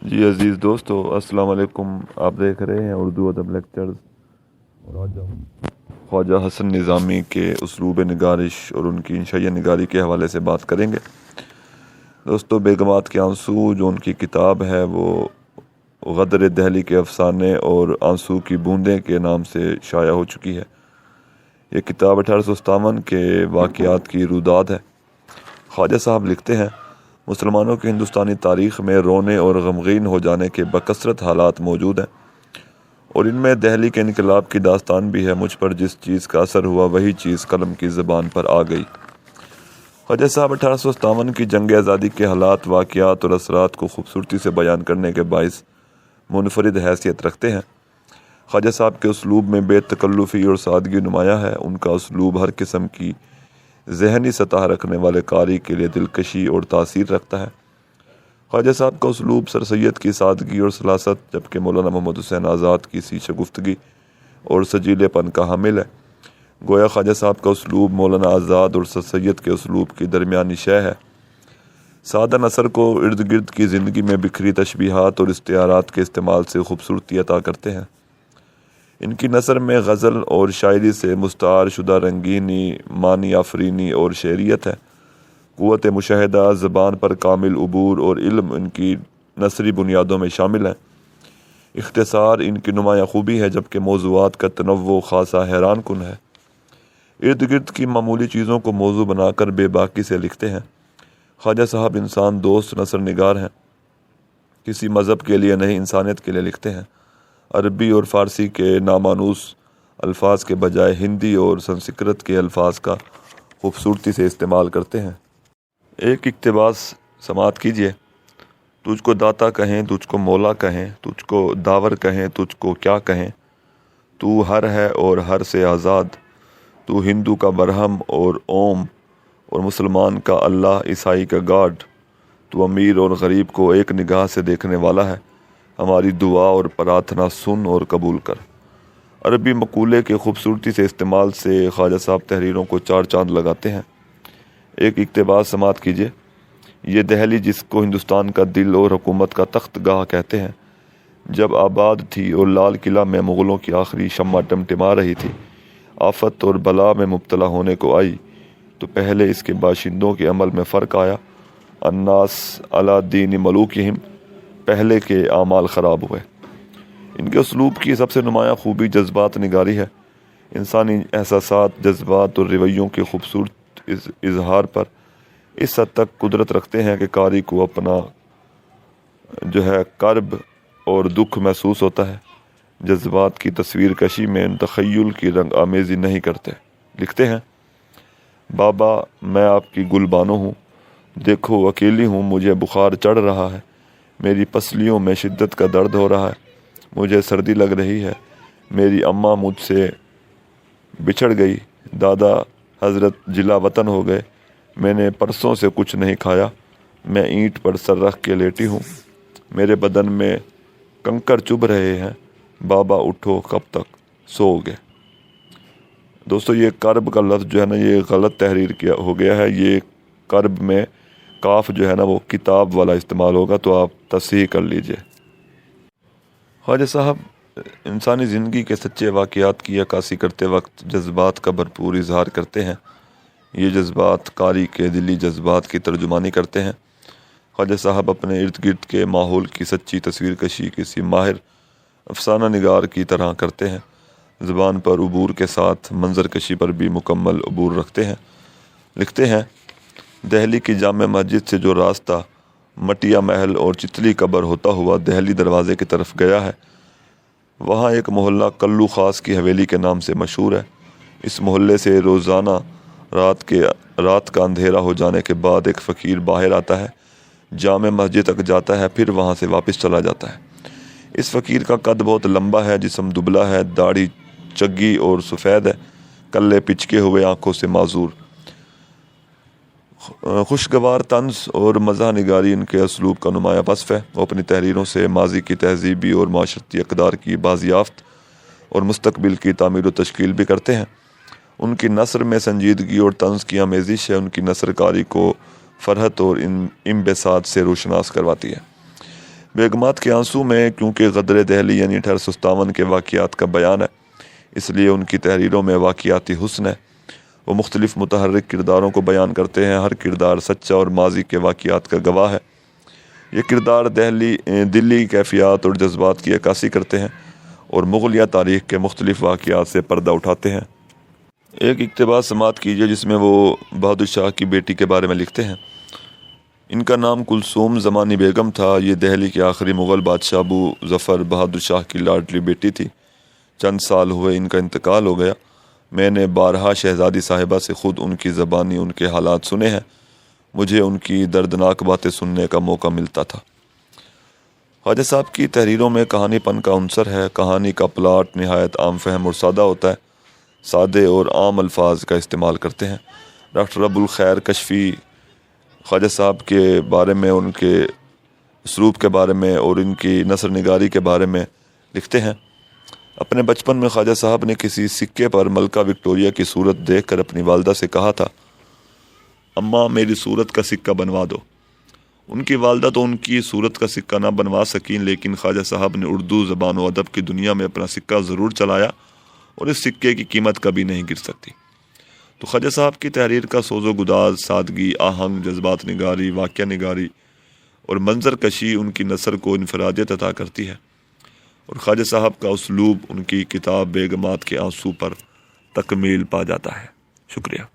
جی عزیز دوستو، السلام علیکم۔ آپ دیکھ رہے ہیں اردو ادب لیکچرز، اور آج ہم خواجہ حسن نظامی کے اسلوب نگارش اور ان کی انشائیہ نگاری کے حوالے سے بات کریں گے۔ دوستو، بیگمات کے آنسو جو ان کی کتاب ہے وہ غدر دہلی کے افسانے اور آنسو کی بوندیں کے نام سے شائع ہو چکی ہے۔ یہ کتاب 1857 کے واقعات کی روداد ہے۔ خواجہ صاحب لکھتے ہیں، مسلمانوں کی ہندوستانی تاریخ میں رونے اور غمگین ہو جانے کے بکثرت حالات موجود ہیں، اور ان میں دہلی کے انقلاب کی داستان بھی ہے۔ مجھ پر جس چیز کا اثر ہوا وہی چیز قلم کی زبان پر آ گئی۔ خواجہ صاحب 1857 کی جنگ آزادی کے حالات، واقعات اور اثرات کو خوبصورتی سے بیان کرنے کے باعث منفرد حیثیت رکھتے ہیں۔ خواجہ صاحب کے اسلوب میں بے تکلفی اور سادگی نمایاں ہے۔ ان کا اسلوب ہر قسم کی ذہنی سطح رکھنے والے قاری کے لیے دلکشی اور تاثیر رکھتا ہے۔ خواجہ صاحب کا اسلوب سر سید کی سادگی اور سلاست، جبکہ مولانا محمد حسین آزاد کی سی شگفتگی اور سجیلے پن کا حامل ہے۔ گویا خواجہ صاحب کا اسلوب مولانا آزاد اور سر سید کے اسلوب کی درمیانی شے ہے۔ سادہ نثر کو ارد گرد کی زندگی میں بکھری تشبیہات اور استعارات کے استعمال سے خوبصورتی عطا کرتے ہیں۔ ان کی نثر میں غزل اور شاعری سے مستعار شدہ رنگینی، معنی آفرینی اور شعریت ہے۔ قوت مشاہدہ، زبان پر کامل عبور اور علم ان کی نثری بنیادوں میں شامل ہیں۔ اختصار ان کی نمایاں خوبی ہے، جبکہ موضوعات کا تنوع خاصا حیران کن ہے۔ ارد گرد کی معمولی چیزوں کو موضوع بنا کر بے باکی سے لکھتے ہیں۔ خواجہ صاحب انسان دوست نثر نگار ہیں۔ کسی مذہب کے لیے نہیں، انسانیت کے لیے لکھتے ہیں۔ عربی اور فارسی کے نامانوس الفاظ کے بجائے ہندی اور سنسکرت کے الفاظ کا خوبصورتی سے استعمال کرتے ہیں۔ ایک اقتباس سماعت کیجیے۔ تجھ کو داتا کہیں، تجھ کو مولا کہیں، تجھ کو داور کہیں، تجھ کو کیا کہیں، تو ہر ہے اور ہر سے آزاد، تو ہندو کا برہم اور اوم اور مسلمان کا اللہ، عیسائی کا گاڈ، تو امیر اور غریب کو ایک نگاہ سے دیکھنے والا ہے، ہماری دعا اور پرارتھنا سن اور قبول کر۔ عربی مقولے کے خوبصورتی سے استعمال سے خواجہ صاحب تحریروں کو چار چاند لگاتے ہیں۔ ایک اقتباس سماعت کیجیے۔ یہ دہلی جس کو ہندوستان کا دل اور حکومت کا تخت گاہ کہتے ہیں، جب آباد تھی اور لال قلعہ میں مغلوں کی آخری شمع ٹمٹما رہی تھی، آفت اور بلا میں مبتلا ہونے کو آئی، تو پہلے اس کے باشندوں کے عمل میں فرق آیا۔ الناس علی دین ملوکہم، پہلے کے اعمال خراب ہوئے۔ ان کے اسلوب کی سب سے نمایاں خوبی جذبات نگاری ہے۔ انسانی احساسات، جذبات اور رویوں کے خوبصورت اظہار پر اس حد تک قدرت رکھتے ہیں کہ قاری کو اپنا کرب اور دکھ محسوس ہوتا ہے۔ جذبات کی تصویر کشی میں تخیل کی رنگ آمیزی نہیں کرتے۔ لکھتے ہیں، بابا میں آپ کی گل بانو ہوں، دیکھو اکیلی ہوں، مجھے بخار چڑھ رہا ہے، میری پسلیوں میں شدت کا درد ہو رہا ہے، مجھے سردی لگ رہی ہے، میری اماں مجھ سے بچھڑ گئی، دادا حضرت جلا وطن ہو گئے، میں نے پرسوں سے کچھ نہیں کھایا، میں اینٹ پر سر رکھ کے لیٹی ہوں، میرے بدن میں کنکر چبھ رہے ہیں، بابا اٹھو کب تک سو گے۔ دوستو، یہ کرب کا لفظ جو ہے نا، یہ غلط تحریر ہو گیا ہے۔ یہ کرب میں کاف جو ہے نا وہ کتاب والا استعمال ہوگا، تو آپ تصحیح کر لیجئے۔ خواجہ صاحب انسانی زندگی کے سچے واقعات کی عکاسی کرتے وقت جذبات کا بھرپور اظہار کرتے ہیں۔ یہ جذبات قاری کے دلی جذبات کی ترجمانی کرتے ہیں۔ خواجہ صاحب اپنے ارد گرد کے ماحول کی سچی تصویر کشی کسی ماہر افسانہ نگار کی طرح کرتے ہیں۔ زبان پر عبور کے ساتھ منظر کشی پر بھی مکمل عبور رکھتے ہیں۔ لکھتے ہیں، دہلی کی جامع مسجد سے جو راستہ مٹیا محل اور چتلی قبر ہوتا ہوا دہلی دروازے کی طرف گیا ہے، وہاں ایک محلہ کلو خاص کی حویلی کے نام سے مشہور ہے۔ اس محلے سے روزانہ رات کا اندھیرا ہو جانے کے بعد ایک فقیر باہر آتا ہے، جامع مسجد تک جاتا ہے، پھر وہاں سے واپس چلا جاتا ہے۔ اس فقیر کا قد بہت لمبا ہے، جسم دبلا ہے، داڑھی چگی اور سفید ہے، کلے پچکے ہوئے، آنکھوں سے معذور۔ خوشگوار طنز اور مزاح نگاری ان کے اسلوب کا نمایاں وصف ہے۔ وہ اپنی تحریروں سے ماضی کی تہذیبی اور معاشرتی اقدار کی بازیافت اور مستقبل کی تعمیر و تشکیل بھی کرتے ہیں۔ ان کی نثر میں سنجیدگی اور طنز کی آمیزش ہے۔ ان کی نثر کاری کو فرحت اور انبساط سے روشناس کرواتی ہے۔ بیگمات کے آنسو میں کیونکہ غدر دہلی یعنی 1857 کے واقعات کا بیان ہے، اس لیے ان کی تحریروں میں واقعاتی حسن ہے۔ وہ مختلف متحرک کرداروں کو بیان کرتے ہیں، ہر کردار سچا اور ماضی کے واقعات کا گواہ ہے۔ یہ کردار دلی کیفیات اور جذبات کی عکاسی کرتے ہیں اور مغلیہ تاریخ کے مختلف واقعات سے پردہ اٹھاتے ہیں۔ ایک اقتباس سماعت کیجیے جس میں وہ بہادر شاہ کی بیٹی کے بارے میں لکھتے ہیں۔ ان کا نام کلثوم زمانی بیگم تھا۔ یہ دہلی کے آخری مغل بادشاہ ابو ظفر بہادر شاہ کی لاڈلی بیٹی تھی۔ چند سال ہوئے ان کا انتقال ہو گیا۔ میں نے بارہا شہزادی صاحبہ سے خود ان کی زبانی ان کے حالات سنے ہیں۔ مجھے ان کی دردناک باتیں سننے کا موقع ملتا تھا۔ خواجہ صاحب کی تحریروں میں کہانی پن کا عنصر ہے۔ کہانی کا پلاٹ نہایت عام فہم اور سادہ ہوتا ہے، سادے اور عام الفاظ کا استعمال کرتے ہیں۔ ڈاکٹر ابو الخیر کشفی خواجہ صاحب کے بارے میں، ان کے اسلوب کے بارے میں اور ان کی نثر نگاری کے بارے میں لکھتے ہیں۔ اپنے بچپن میں خواجہ صاحب نے کسی سکے پر ملکہ وکٹوریہ کی صورت دیکھ کر اپنی والدہ سے کہا تھا، اماں میری صورت کا سکہ بنوا دو۔ ان کی والدہ تو ان کی صورت کا سکہ نہ بنوا سکیں، لیکن خواجہ صاحب نے اردو زبان و ادب کی دنیا میں اپنا سکہ ضرور چلایا اور اس سکے کی قیمت کبھی نہیں گر سکتی۔ تو خواجہ صاحب کی تحریر کا سوز و گداز، سادگی، آہنگ، جذبات نگاری، واقعہ نگاری اور منظر کشی ان کی نثر کو انفرادیت عطا کرتی ہے، اور خواجہ صاحب کا اسلوب ان کی کتاب بیگمات کے آنسو پر تکمیل پا جاتا ہے۔ شکریہ۔